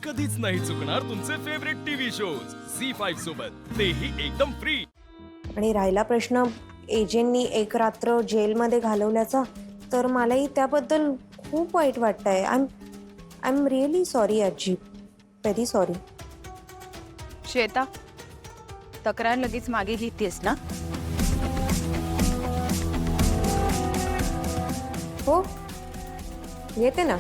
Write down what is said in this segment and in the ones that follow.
कधीच नाही चुकणार तुमचे फेवरेट टीव्ही शोज झी5 सोबत, तेही एकदम फ्री. आणि राहिला प्रश्न एजंटनी एक रात्र जेलमध्ये घालवल्याचा, तर मलाही त्याबद्दल खूप वाईट वाटतंय. आय एम रिअली सॉरी आजी, व्हेरी सॉरी. श्वेता, तक्रार लगेच मागे घेतेस ना? हो, येते ना.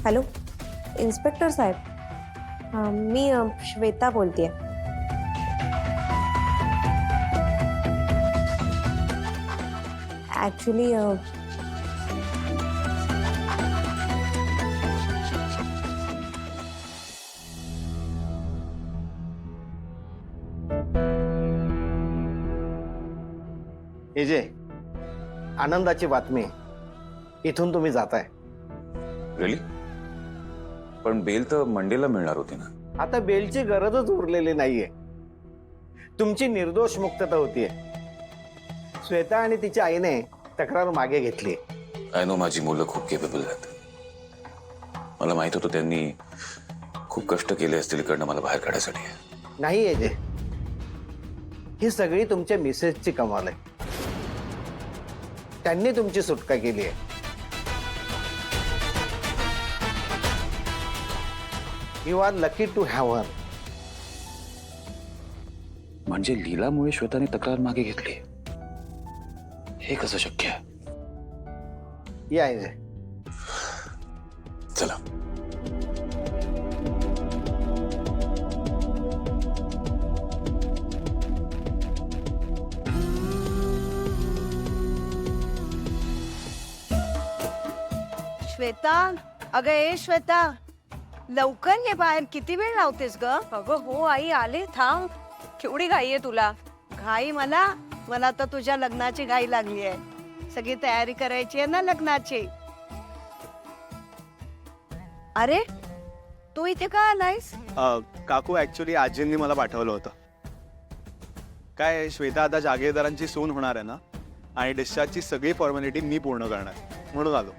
हॅलो, इन्स्पेक्टर साहेब, मी श्वेता बोलतेय. ॲक्च्युली हे जे आनंदाची बातमी, इथून तुम्ही जाताय. रिअली? पण बेल तर मंडेला मिळणार होती ना. आता बेलची गरजच उरलेली नाहीये. तुमची निर्दोष मुक्तता होतीये. श्वेता आणि तिच्या आईने तक्रार मागे घेतली. आय नो, माझी मुलं खूप केपेबल आहेत. मला माहित होतं त्यांनी खूप कष्ट केले असतील इकडनं मला बाहेर काढायसाठी. नाही हे जे, ही सगळी तुमच्या मिसेसची कमाल आहे. त्यांनी तुमची सुटका केली आहे. You are lucky to have her. म्हणजे लीलामुळे श्वेताने तक्रार मागे घेतली, हे कसं शक्य आहे? या हे जे. चला. श्वेता, अगं ए श्वेता, लवकर ये बाहेर. किती वेळ लावतेस ग? अगं हो आई, आले, थांब. केवढी घाई आहे तुला? घाई मला तर तुझ्या लग्नाची घाई लागली आहे. सगळी तयारी करायची आहे ना लग्नाची. अरे तू इथे का आलायस? काकू, ऍक्च्युली आजींनी मला पाठवलं होतं. काय, श्वेता आता जागीरदारांची सून होणार आहे ना, आणि डिस्चार्जची सगळी फॉर्मॅलिटी मी पूर्ण करणार, म्हणून आलो.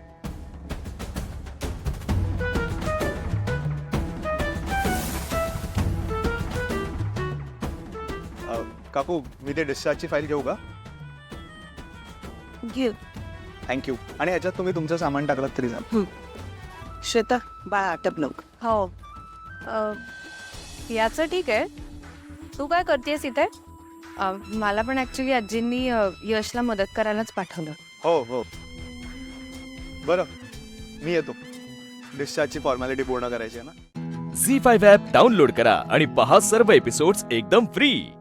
काकू, मी ते डिस्चार्जची फाईल घेऊ का? घेऊ. थँक्यू. आणि याच्यात तुम्ही तुमचं सामान टाकलं तरी चालेल. श्वेता, बाळ आटप नको. हो, याचं ठीक आहे. तू काय करतेस इथे? मला पण ऍक्च्युली आजींनी यशला मदत करायलाच पाठवलं. हो हो, बरं, मी येतो. डिस्चार्जची फॉर्मॅलिटी पूर्ण करायची आहे ना. झी5 ॲप डाउनलोड करा आणि पहा सर्व एपिसोड्स एकदम फ्री.